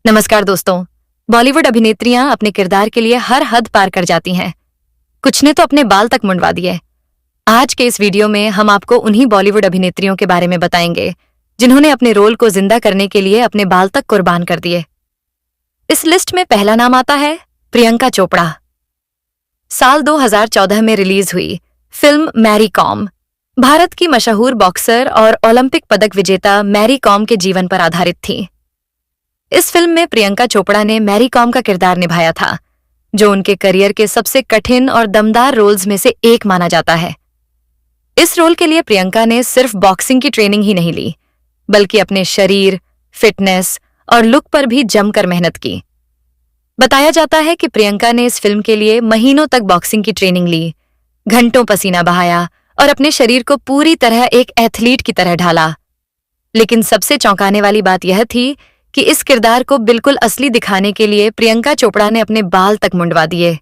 नमस्कार दोस्तों। बॉलीवुड अभिनेत्रियां अपने किरदार के लिए हर हद पार कर जाती हैं। कुछ ने तो अपने बाल तक मुंडवा दिए। आज के इस वीडियो में हम आपको उन्हीं बॉलीवुड अभिनेत्रियों के बारे में बताएंगे जिन्होंने अपने रोल को जिंदा करने के लिए अपने बाल तक कुर्बान कर दिए। इस लिस्ट में पहला नाम आता है प्रियंका चोपड़ा। साल 2014 में रिलीज हुई फिल्म मैरी कॉम भारत की मशहूर बॉक्सर और ओलंपिक पदक विजेता मैरी कॉम के जीवन पर आधारित थी। इस फिल्म में प्रियंका चोपड़ा ने मैरी कॉम का किरदार निभाया था, जो उनके करियर के सबसे कठिन और दमदार रोल्स में से एक माना जाता है। इस रोल के लिए प्रियंका ने सिर्फ बॉक्सिंग की ट्रेनिंग ही नहीं ली, बल्कि अपने शरीर, फिटनेस और लुक पर भी जमकर मेहनत की। बताया जाता है कि प्रियंका ने इस फिल्म के लिए महीनों तक बॉक्सिंग की ट्रेनिंग ली, घंटों पसीना बहाया और अपने शरीर को पूरी तरह एक एथलीट की तरह ढाला। लेकिन सबसे चौंकाने वाली बात यह थी कि इस किरदार को बिल्कुल असली दिखाने के लिए प्रियंका चोपड़ा ने अपने बाल तक मुंडवा दिए।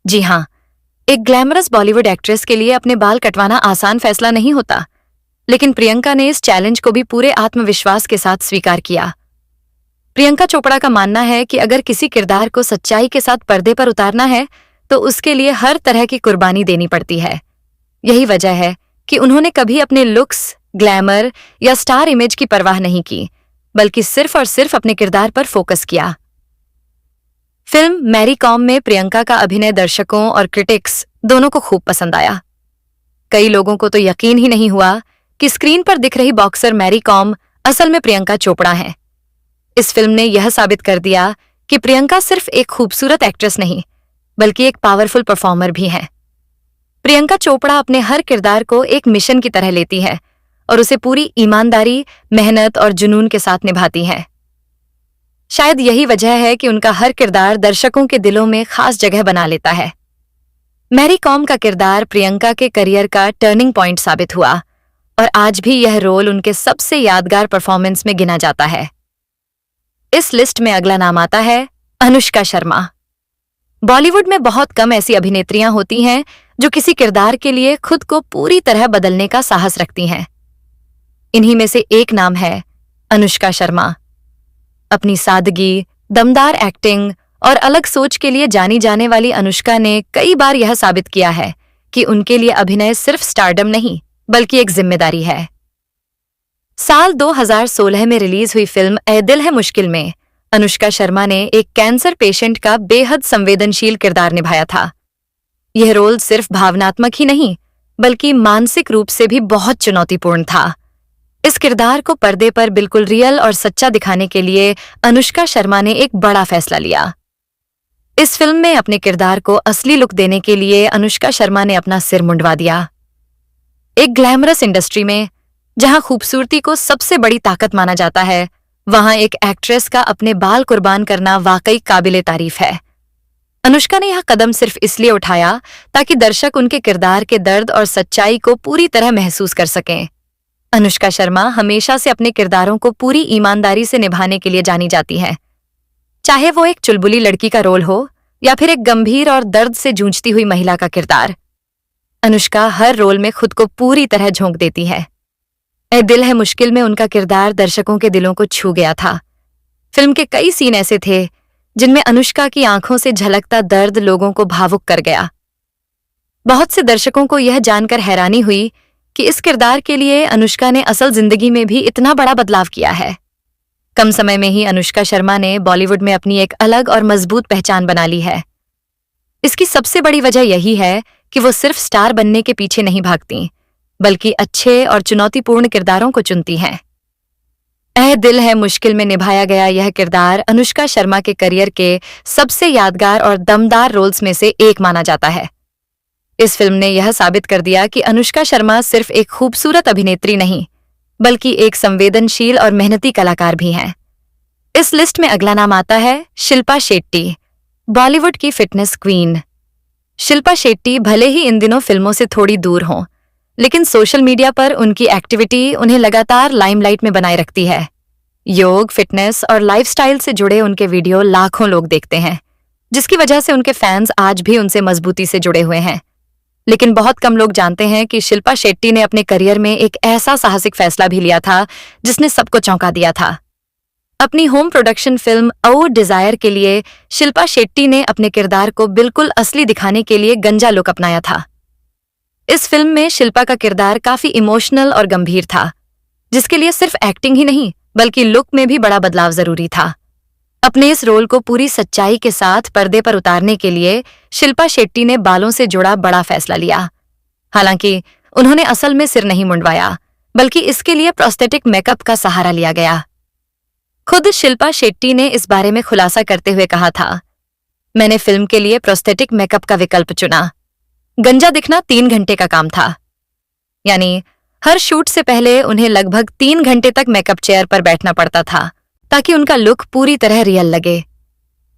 जी हाँ, एक ग्लैमरस बॉलीवुड एक्ट्रेस के लिए अपने बाल कटवाना आसान फैसला नहीं होता, लेकिन प्रियंका ने इस चैलेंज को भी पूरे आत्मविश्वास के साथ स्वीकार किया। प्रियंका चोपड़ा का मानना है कि अगर किसी किरदार को सच्चाई के साथ पर्दे पर उतारना है तो उसके लिए हर तरह की कुर्बानी देनी पड़ती है। यही वजह है कि उन्होंने कभी अपने लुक्स, ग्लैमर या स्टार इमेज की परवाह नहीं की, बल्कि सिर्फ और सिर्फ अपने किरदार पर फोकस किया। फिल्म मैरी कॉम में प्रियंका का अभिनय दर्शकों और क्रिटिक्स दोनों को खूब पसंद आया। कई लोगों को तो यकीन ही नहीं हुआ कि स्क्रीन पर दिख रही बॉक्सर मैरी कॉम असल में प्रियंका चोपड़ा हैं। इस फिल्म ने यह साबित कर दिया कि प्रियंका सिर्फ एक खूबसूरत एक्ट्रेस नहीं, बल्कि एक पावरफुल परफॉर्मर भी हैं। प्रियंका चोपड़ा अपने हर किरदार को एक मिशन की तरह लेती है और उसे पूरी ईमानदारी, मेहनत और जुनून के साथ निभाती हैं। शायद यही वजह है कि उनका हर किरदार दर्शकों के दिलों में खास जगह बना लेता है। मैरी कॉम का किरदार प्रियंका के करियर का टर्निंग पॉइंट साबित हुआ और आज भी यह रोल उनके सबसे यादगार परफॉर्मेंस में गिना जाता है। इस लिस्ट में अगला नाम आता है अनुष्का शर्मा। बॉलीवुड में बहुत कम ऐसी अभिनेत्रियां होती हैं जो किसी किरदार के लिए खुद को पूरी तरह बदलने का साहस रखती हैं। इन्हीं में से एक नाम है अनुष्का शर्मा। अपनी सादगी, दमदार एक्टिंग और अलग सोच के लिए जानी जाने वाली अनुष्का ने कई बार यह साबित किया है कि उनके लिए अभिनय सिर्फ स्टारडम नहीं, बल्कि एक जिम्मेदारी है। साल 2016 में रिलीज हुई फिल्म ए दिल है मुश्किल में अनुष्का शर्मा ने एक कैंसर पेशेंट का बेहद संवेदनशील किरदार निभाया था। यह रोल सिर्फ भावनात्मक ही नहीं, बल्कि मानसिक रूप से भी बहुत चुनौतीपूर्ण था। इस किरदार को पर्दे पर बिल्कुल रियल और सच्चा दिखाने के लिए अनुष्का शर्मा ने एक बड़ा फैसला लिया। इस फिल्म में अपने किरदार को असली लुक देने के लिए अनुष्का शर्मा ने अपना सिर मुंडवा दिया। एक ग्लैमरस इंडस्ट्री में जहां खूबसूरती को सबसे बड़ी ताकत माना जाता है, वहां एक एक्ट्रेस का अपने बाल कुर्बान करना वाकई काबिले तारीफ है। अनुष्का ने यह कदम सिर्फ इसलिए उठाया ताकि दर्शक उनके किरदार के दर्द और सच्चाई को पूरी तरह महसूस कर सकें। अनुष्का शर्मा हमेशा से अपने किरदारों को पूरी ईमानदारी से निभाने के लिए जानी जाती है। चाहे वो एक चुलबुली लड़की का रोल हो या फिर एक गंभीर और दर्द से जूझती हुई महिला का किरदार, अनुष्का हर रोल में खुद को पूरी तरह झोंक देती है। ए दिल है मुश्किल में उनका किरदार दर्शकों के दिलों को छू गया था। फिल्म के कई सीन ऐसे थे जिनमें अनुष्का की आंखों से झलकता दर्द लोगों को भावुक कर गया। बहुत से दर्शकों को यह जानकर हैरानी हुई कि इस किरदार के लिए अनुष्का ने असल जिंदगी में भी इतना बड़ा बदलाव किया है। कम समय में ही अनुष्का शर्मा ने बॉलीवुड में अपनी एक अलग और मजबूत पहचान बना ली है। इसकी सबसे बड़ी वजह यही है कि वो सिर्फ स्टार बनने के पीछे नहीं भागती, बल्कि अच्छे और चुनौतीपूर्ण किरदारों को चुनती हैं। ए दिल है मुश्किल में निभाया गया यह किरदार अनुष्का शर्मा के करियर के सबसे यादगार और दमदार रोल्स में से एक माना जाता है। इस फिल्म ने यह साबित कर दिया कि अनुष्का शर्मा सिर्फ एक खूबसूरत अभिनेत्री नहीं, बल्कि एक संवेदनशील और मेहनती कलाकार भी हैं। इस लिस्ट में अगला नाम आता है शिल्पा शेट्टी, बॉलीवुड की फिटनेस क्वीन। शिल्पा शेट्टी भले ही इन दिनों फिल्मों से थोड़ी दूर हों, लेकिन सोशल मीडिया पर उनकी एक्टिविटी उन्हें लगातार लाइमलाइट में बनाए रखती है। योग, फिटनेस और लाइफस्टाइल से जुड़े उनके वीडियो लाखों लोग देखते हैं, जिसकी वजह से उनके फैंस आज भी उनसे मजबूती से जुड़े हुए हैं। लेकिन बहुत कम लोग जानते हैं कि शिल्पा शेट्टी ने अपने करियर में एक ऐसा साहसिक फैसला भी लिया था जिसने सबको चौंका दिया था। अपनी होम प्रोडक्शन फिल्म ओ डिजायर के लिए शिल्पा शेट्टी ने अपने किरदार को बिल्कुल असली दिखाने के लिए गंजा लुक अपनाया था। इस फिल्म में शिल्पा का किरदार काफी इमोशनल और गंभीर था, जिसके लिए सिर्फ एक्टिंग ही नहीं बल्कि लुक में भी बड़ा बदलाव जरूरी था। अपने इस रोल को पूरी सच्चाई के साथ पर्दे पर उतारने के लिए शिल्पा शेट्टी ने बालों से जुड़ा बड़ा फैसला लिया। हालांकि उन्होंने असल में सिर नहीं मुंडवाया, बल्कि इसके लिए प्रोस्थेटिक मेकअप का सहारा लिया गया। खुद शिल्पा शेट्टी ने इस बारे में खुलासा करते हुए कहा था, मैंने फिल्म के लिए प्रोस्थेटिक मेकअप का विकल्प चुना। गंजा दिखना 3 घंटे का काम था, यानी हर शूट से पहले उन्हें लगभग 3 घंटे तक मेकअप चेयर पर बैठना पड़ता था ताकि उनका लुक पूरी तरह रियल लगे।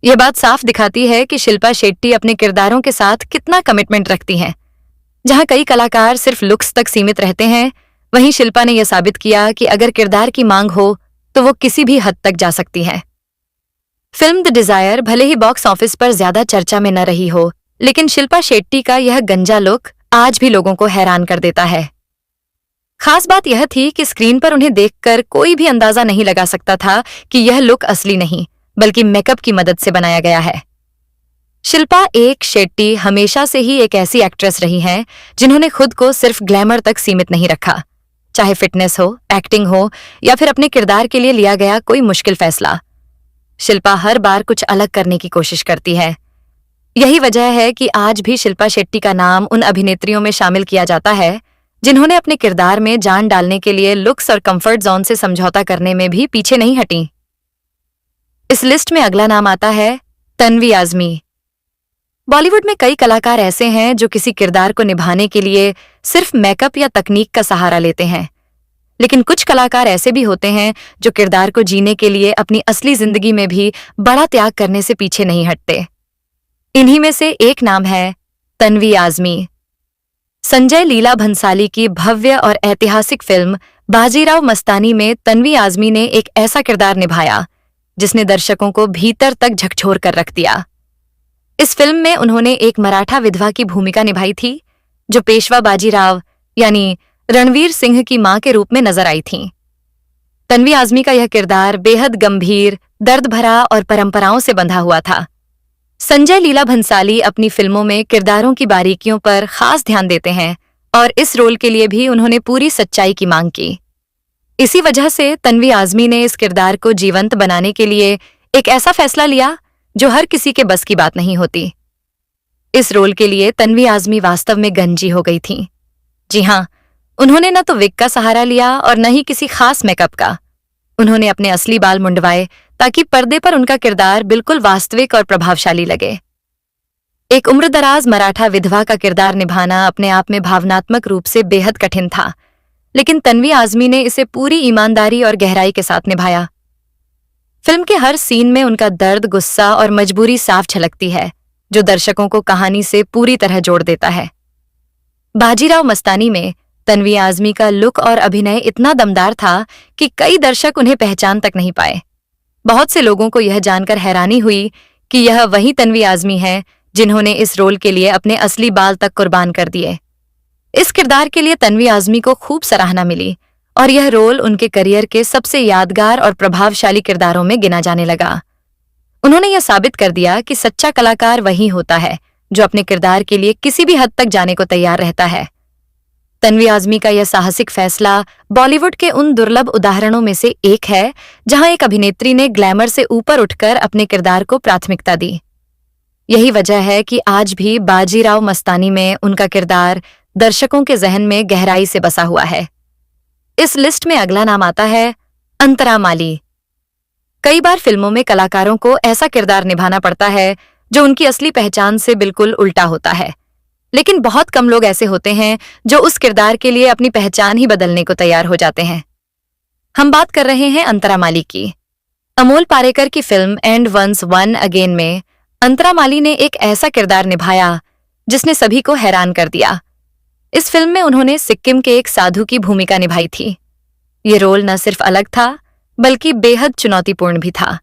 यह बात साफ दिखाती है कि शिल्पा शेट्टी अपने किरदारों के साथ कितना कमिटमेंट रखती हैं। जहां कई कलाकार सिर्फ लुक्स तक सीमित रहते हैं, वहीं शिल्पा ने यह साबित किया कि अगर किरदार की मांग हो तो वो किसी भी हद तक जा सकती है। फिल्म द डिजायर भले ही बॉक्स ऑफिस पर ज्यादा चर्चा में न रही हो, लेकिन शिल्पा शेट्टी का यह गंजा लुक आज भी लोगों को हैरान कर देता है। खास बात यह थी कि स्क्रीन पर उन्हें देखकर कोई भी अंदाजा नहीं लगा सकता था कि यह लुक असली नहीं बल्कि मेकअप की मदद से बनाया गया है। शिल्पा शेट्टी हमेशा से ही एक ऐसी एक्ट्रेस रही हैं जिन्होंने खुद को सिर्फ ग्लैमर तक सीमित नहीं रखा, चाहे फिटनेस हो, एक्टिंग हो या फिर अपने किरदार के लिए लिया गया कोई मुश्किल फैसला। शिल्पा हर बार कुछ अलग करने की कोशिश करती है। यही वजह है कि आज भी शिल्पा शेट्टी का नाम उन अभिनेत्रियों में शामिल किया जाता है जिन्होंने अपने किरदार में जान डालने के लिए लुक्स और कंफर्ट जोन से समझौता करने में भी पीछे नहीं हटी। इस लिस्ट में अगला नाम आता है तन्वी आज़मी। बॉलीवुड में कई कलाकार ऐसे हैं जो किसी किरदार को निभाने के लिए सिर्फ मेकअप या तकनीक का सहारा लेते हैं, लेकिन कुछ कलाकार ऐसे भी होते हैं जो किरदार को जीने के लिए अपनी असली जिंदगी में भी बड़ा त्याग करने से पीछे नहीं हटते। इन्हीं में से एक नाम है तन्वी आज़मी। संजय लीला भंसाली की भव्य और ऐतिहासिक फिल्म बाजीराव मस्तानी में तन्वी आज़मी ने एक ऐसा किरदार निभाया जिसने दर्शकों को भीतर तक झकझोर कर रख दिया। इस फिल्म में उन्होंने एक मराठा विधवा की भूमिका निभाई थी जो पेशवा बाजीराव यानी रणवीर सिंह की मां के रूप में नजर आई थीं। तन्वी आज़मी का यह किरदार बेहद गंभीर, दर्द भरा और परंपराओं से बंधा हुआ था। संजय लीला भंसाली अपनी फिल्मों में किरदारों की बारीकियों पर खास ध्यान देते हैं और इस रोल के लिए भी उन्होंने पूरी सच्चाई की मांग की। इसी वजह से तन्वी आज़मी ने इस किरदार को जीवंत बनाने के लिए एक ऐसा फैसला लिया जो हर किसी के बस की बात नहीं होती। इस रोल के लिए तन्वी आज़मी वास्तव में गंजी हो गई थीं। जी हाँ, उन्होंने न तो विग का सहारा लिया और न ही किसी खास मेकअप का। उन्होंने अपने असली बाल मुंडवाए ताकि पर्दे पर उनका किरदार बिल्कुल वास्तविक और प्रभावशाली लगे। एक उम्रदराज मराठा विधवा का किरदार निभाना अपने आप में भावनात्मक रूप से बेहद कठिन था, लेकिन तन्वी आज़मी ने इसे पूरी ईमानदारी और गहराई के साथ निभाया। फिल्म के हर सीन में उनका दर्द, गुस्सा और मजबूरी साफ झलकती है, जो दर्शकों को कहानी से पूरी तरह जोड़ देता है। बाजीराव मस्तानी में तन्वी आज़मी का लुक और अभिनय इतना दमदार था कि कई दर्शक उन्हें पहचान तक नहीं पाए। बहुत से लोगों को यह जानकर हैरानी हुई कि यह वही तन्वी आज़मी है जिन्होंने इस रोल के लिए अपने असली बाल तक कुर्बान कर दिए। इस किरदार के लिए तन्वी आज़मी को खूब सराहना मिली और यह रोल उनके करियर के सबसे यादगार और प्रभावशाली किरदारों में गिना जाने लगा। उन्होंने यह साबित कर दिया कि सच्चा कलाकार वही होता है जो अपने किरदार के लिए किसी भी हद तक जाने को तैयार रहता है। तन्वी आज़मी का यह साहसिक फैसला बॉलीवुड के उन दुर्लभ उदाहरणों में से एक है जहां एक अभिनेत्री ने ग्लैमर से ऊपर उठकर अपने किरदार को प्राथमिकता दी। यही वजह है कि आज भी बाजीराव मस्तानी में उनका किरदार दर्शकों के जहन में गहराई से बसा हुआ है। इस लिस्ट में अगला नाम आता है अंतरा माली। कई बार फिल्मों में कलाकारों को ऐसा किरदार निभाना पड़ता है जो उनकी असली पहचान से बिल्कुल उल्टा होता है, लेकिन बहुत कम लोग ऐसे होते हैं जो उस किरदार के लिए अपनी पहचान ही बदलने को तैयार हो जाते हैं। हम बात कर रहे हैं अंतरा माली की। अमोल पारेकर की film and once one again में अंतरा माली ने एक ऐसा किरदार निभाया जिसने सभी को हैरान कर दिया। इस फिल्म में उन्होंने सिक्किम के एक साधु की भूमिका निभाई थी। ये रोल न सिर्फ अलग था बल्कि बेहद चुनौतीपूर्ण भी था।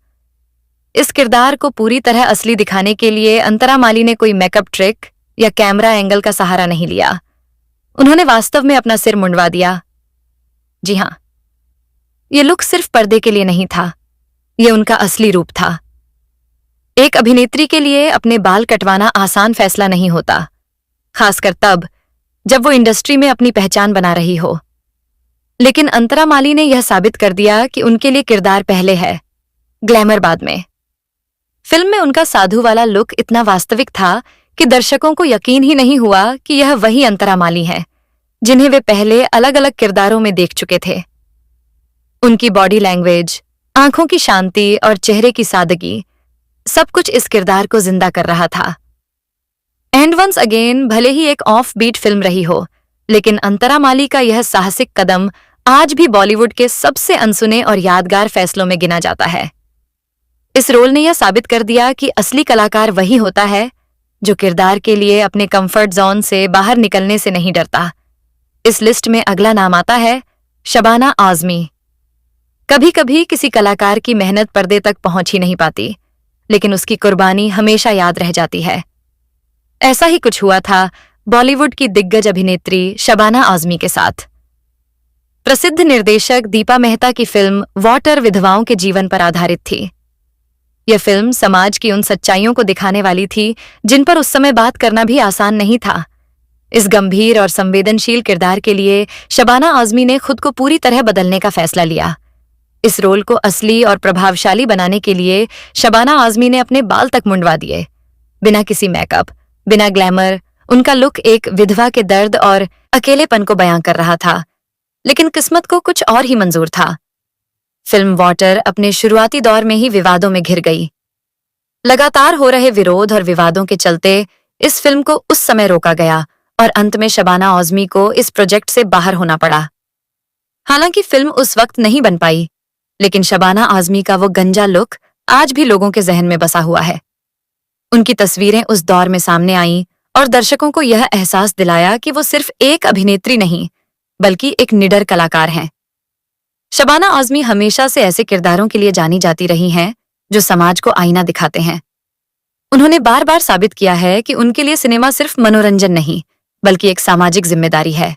इस किरदार को पूरी तरह असली दिखाने के लिए अंतरा माली ने कोई मेकअप ट्रिक या कैमरा एंगल का सहारा नहीं लिया। उन्होंने वास्तव में अपना सिर मुंडवा दिया। जी हाँ, ये लुक सिर्फ पर्दे के लिए नहीं था, ये उनका असली रूप था। एक अभिनेत्री के लिए अपने बाल कटवाना आसान फैसला नहीं होता, खासकर तब जब वो इंडस्ट्री में अपनी पहचान बना रही हो। लेकिन अंतरा माली ने यह साबित कर दिया कि उनके लिए किरदार पहले है, ग्लैमर बाद में। फिल्म में उनका साधु वाला लुक इतना वास्तविक था कि दर्शकों को यकीन ही नहीं हुआ कि यह वही अंतरा माली है जिन्हें वे पहले अलग अलग किरदारों में देख चुके थे। उनकी बॉडी लैंग्वेज, आंखों की शांति और चेहरे की सादगी, सब कुछ इस किरदार को जिंदा कर रहा था। एंड वंस अगेन भले ही एक ऑफ बीट फिल्म रही हो, लेकिन अंतरा माली का यह साहसिक कदम आज भी बॉलीवुड के सबसे अनसुने और यादगार फैसलों में गिना जाता है। इस रोल ने यह साबित कर दिया कि असली कलाकार वही होता है जो किरदार के लिए अपने कंफर्ट जोन से बाहर निकलने से नहीं डरता। इस लिस्ट में अगला नाम आता है शबाना आजमी। कभी कभी किसी कलाकार की मेहनत पर्दे तक पहुंच ही नहीं पाती, लेकिन उसकी कुर्बानी हमेशा याद रह जाती है। ऐसा ही कुछ हुआ था बॉलीवुड की दिग्गज अभिनेत्री शबाना आजमी के साथ। प्रसिद्ध निर्देशक दीपा मेहता की फिल्म वाटर विधवाओं के जीवन पर आधारित थी। यह फिल्म समाज की उन सच्चाइयों को दिखाने वाली थी जिन पर उस समय बात करना भी आसान नहीं था। इस गंभीर और संवेदनशील किरदार के लिए शबाना आजमी ने खुद को पूरी तरह बदलने का फैसला लिया। इस रोल को असली और प्रभावशाली बनाने के लिए शबाना आजमी ने अपने बाल तक मुंडवा दिए। बिना किसी मेकअप, बिना ग्लैमर, उनका लुक एक विधवा के दर्द और अकेलेपन को बयां कर रहा था। लेकिन किस्मत को कुछ और ही मंजूर था। फिल्म वाटर अपने शुरुआती दौर में ही विवादों में घिर गई। लगातार हो रहे विरोध और विवादों के चलते इस फिल्म को उस समय रोका गया और अंत में शबाना आजमी को इस प्रोजेक्ट से बाहर होना पड़ा। हालांकि फिल्म उस वक्त नहीं बन पाई, लेकिन शबाना आजमी का वो गंजा लुक आज भी लोगों के जहन में बसा हुआ है। उनकी तस्वीरें उस दौर में सामने आईं और दर्शकों को यह एहसास दिलाया कि वो सिर्फ एक अभिनेत्री नहीं, बल्कि एक निडर कलाकार हैं। शबाना आजमी हमेशा से ऐसे किरदारों के लिए जानी जाती रही हैं जो समाज को आईना दिखाते हैं। उन्होंने बार बार साबित किया है कि उनके लिए सिनेमा सिर्फ मनोरंजन नहीं, बल्कि एक सामाजिक जिम्मेदारी है।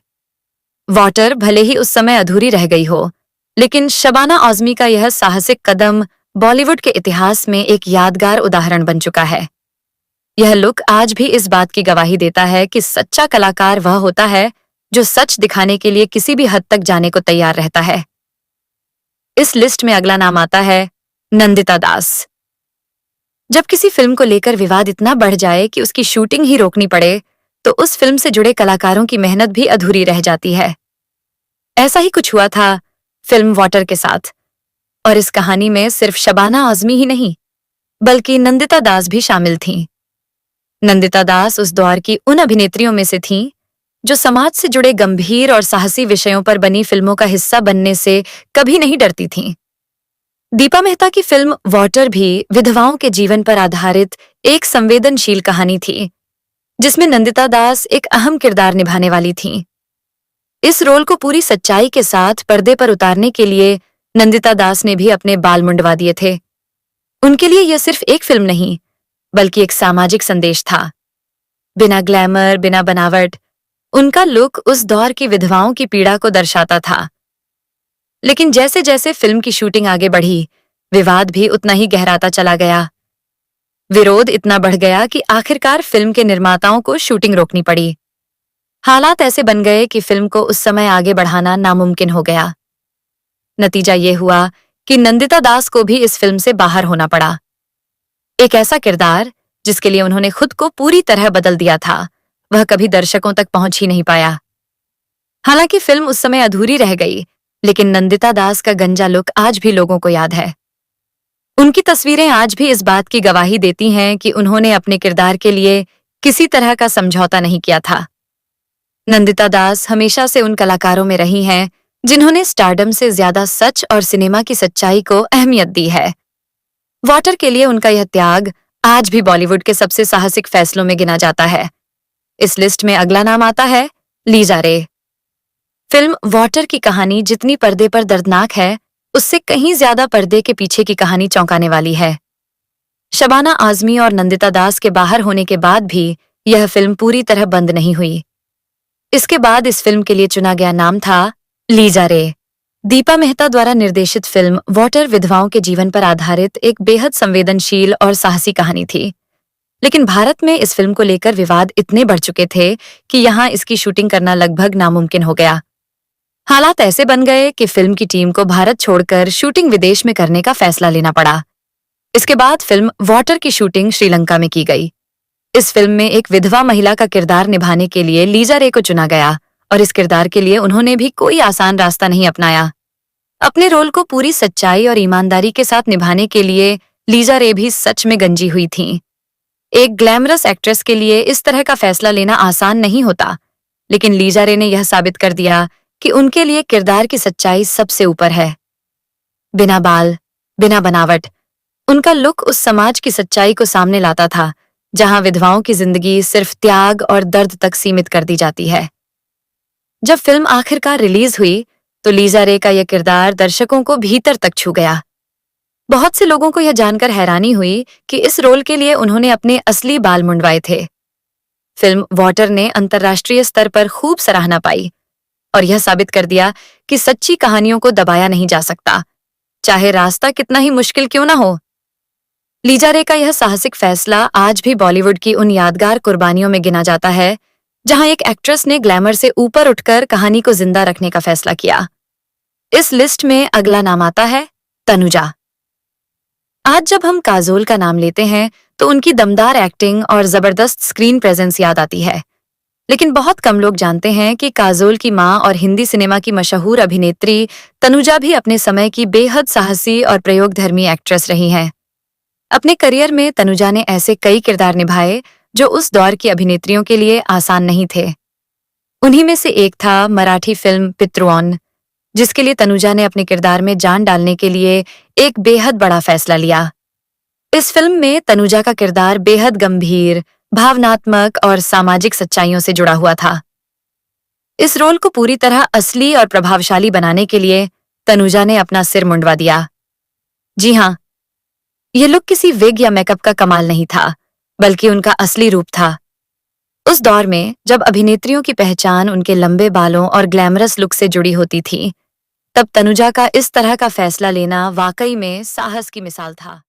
वाटर भले ही उस समय अधूरी रह गई हो, लेकिन शबाना आजमी का यह साहसिक कदम बॉलीवुड के इतिहास में एक यादगार उदाहरण बन चुका है। यह लुक आज भी इस बात की गवाही देता है कि सच्चा कलाकार वह होता है जो सच दिखाने के लिए किसी भी हद तक जाने को तैयार रहता है। इस लिस्ट में अगला नाम आता है नंदिता दास। जब किसी फिल्म को लेकर विवाद इतना बढ़ जाए कि उसकी शूटिंग ही रोकनी पड़े, तो उस फिल्म से जुड़े कलाकारों की मेहनत भी अधूरी रह जाती है। ऐसा ही कुछ हुआ था फिल्म वाटर के साथ, और इस कहानी में सिर्फ शबाना आजमी ही नहीं, बल्कि नंदिता दास भी शामिल थीं। नंदिता दास उस दौर की उन अभिनेत्रियों में से थीं जो समाज से जुड़े गंभीर और साहसी विषयों पर बनी फिल्मों का हिस्सा बनने से कभी नहीं डरती थीं। दीपा मेहता की फिल्म वाटर भी विधवाओं के जीवन पर आधारित एक संवेदनशील कहानी थी, जिसमें नंदिता दास एक अहम किरदार निभाने वाली थीं। इस रोल को पूरी सच्चाई के साथ पर्दे पर उतारने के लिए नंदिता दास ने भी अपने बाल मुंडवा दिए थे। उनके लिए यह सिर्फ एक फिल्म नहीं, बल्कि एक सामाजिक संदेश था। बिना ग्लैमर, बिना बनावट, उनका लुक उस दौर की विधवाओं की पीड़ा को दर्शाता था। लेकिन जैसे जैसे फिल्म की शूटिंग आगे बढ़ी, विवाद भी उतना ही गहराता चला गया। विरोध इतना बढ़ गया कि आखिरकार फिल्म के निर्माताओं को शूटिंग रोकनी पड़ी। हालात ऐसे बन गए कि फिल्म को उस समय आगे बढ़ाना नामुमकिन हो गया। नतीजा ये हुआ कि नंदिता दास को भी इस फिल्म से बाहर होना पड़ा। एक ऐसा किरदार जिसके लिए उन्होंने खुद को पूरी तरह बदल दिया था, वह कभी दर्शकों तक पहुंच ही नहीं पाया। हालांकि फिल्म उस समय अधूरी रह गई, लेकिन नंदिता दास का गंजा लुक आज भी लोगों को याद है। उनकी तस्वीरें आज भी इस बात की गवाही देती हैं कि उन्होंने अपने किरदार के लिए किसी तरह का समझौता नहीं किया था। नंदिता दास हमेशा से उन कलाकारों में रही हैं जिन्होंने स्टारडम से ज्यादा सच और सिनेमा की सच्चाई को अहमियत दी है। वाटर के लिए उनका यह त्याग आज भी बॉलीवुड के सबसे साहसिक फैसलों में गिना जाता है। इस लिस्ट में अगला नाम आता है लीजा रे। फिल्म वाटर की कहानी जितनी पर्दे पर दर्दनाक है, उससे कहीं ज्यादा पर्दे के पीछे की कहानी चौंकाने वाली है। शबाना आजमी और नंदिता दास के बाहर होने के बाद भी यह फिल्म पूरी तरह बंद नहीं हुई। इसके बाद इस फिल्म के लिए चुना गया नाम था लीजा रे। दीपा मेहता द्वारा निर्देशित फिल्म वाटर विधवाओं के जीवन पर आधारित एक बेहद संवेदनशील और साहसी कहानी थी। लेकिन भारत में इस फिल्म को लेकर विवाद इतने बढ़ चुके थे कि यहाँ इसकी शूटिंग करना लगभग नामुमकिन हो गया। हालात ऐसे बन गए कि फिल्म की टीम को भारत छोड़कर शूटिंग विदेश में करने का फैसला लेना पड़ा। इसके बाद फिल्म वाटर की शूटिंग श्रीलंका में की गई। इस फिल्म में एक विधवा महिला का किरदार निभाने के लिए लीजा रे को चुना गया और इस किरदार के लिए उन्होंने भी कोई आसान रास्ता नहीं अपनाया। अपने रोल को पूरी सच्चाई और ईमानदारी के साथ निभाने के लिए लीजा रे भी सच में गंजी हुई थीं। एक ग्लैमरस एक्ट्रेस के लिए इस तरह का फैसला लेना आसान नहीं होता, लेकिन लीजा रे ने यह साबित कर दिया कि उनके लिए किरदार की सच्चाई सबसे ऊपर है। बिना बाल, बिना बनावट, उनका लुक उस समाज की सच्चाई को सामने लाता था जहां विधवाओं की जिंदगी सिर्फ त्याग और दर्द तक सीमित कर दी जाती है। जब फिल्म आखिरकार रिलीज हुई तो लीजा रे का यह किरदार दर्शकों को भीतर तक छू गया। बहुत से लोगों को यह जानकर हैरानी हुई कि इस रोल के लिए उन्होंने अपने असली बाल मुंडवाए थे। फिल्म वाटर ने अंतर्राष्ट्रीय स्तर पर खूब सराहना पाई और यह साबित कर दिया कि सच्ची कहानियों को दबाया नहीं जा सकता, चाहे रास्ता कितना ही मुश्किल क्यों ना हो। लीजा रे का यह साहसिक फैसला आज भी बॉलीवुड की उन यादगार कुर्बानियों में गिना जाता है जहां एक एक्ट्रेस ने ग्लैमर से ऊपर उठकर कहानी को जिंदा रखने का फैसला किया। इस लिस्ट में अगला नाम आता है तनुजा। आज जब हम काजोल का नाम लेते हैं तो उनकी दमदार एक्टिंग और जबरदस्त स्क्रीन प्रेजेंस याद आती है, लेकिन बहुत कम लोग जानते हैं कि काजोल की मां और हिंदी सिनेमा की मशहूर अभिनेत्री तनुजा भी अपने समय की बेहद साहसी और प्रयोगधर्मी एक्ट्रेस रही हैं। अपने करियर में तनुजा ने ऐसे कई किरदार निभाए जो उस दौर की अभिनेत्रियों के लिए आसान नहीं थे। उन्हीं में से एक था मराठी फिल्म पितृओं, जिसके लिए तनुजा ने अपने किरदार में जान डालने के लिए एक बेहद बड़ा फैसला लिया। इस फिल्म में तनुजा का किरदार बेहद गंभीर, भावनात्मक और सामाजिक सच्चाइयों से जुड़ा हुआ था। इस रोल को पूरी तरह असली और प्रभावशाली बनाने के लिए तनुजा ने अपना सिर मुंडवा दिया। जी हाँ, यह लुक किसी विग या मेकअप का कमाल नहीं था, बल्कि उनका असली रूप था। उस दौर में जब अभिनेत्रियों की पहचान उनके लंबे बालों और ग्लैमरस लुक से जुड़ी होती थी, तब तनुजा का इस तरह का फैसला लेना वाकई में साहस की मिसाल था।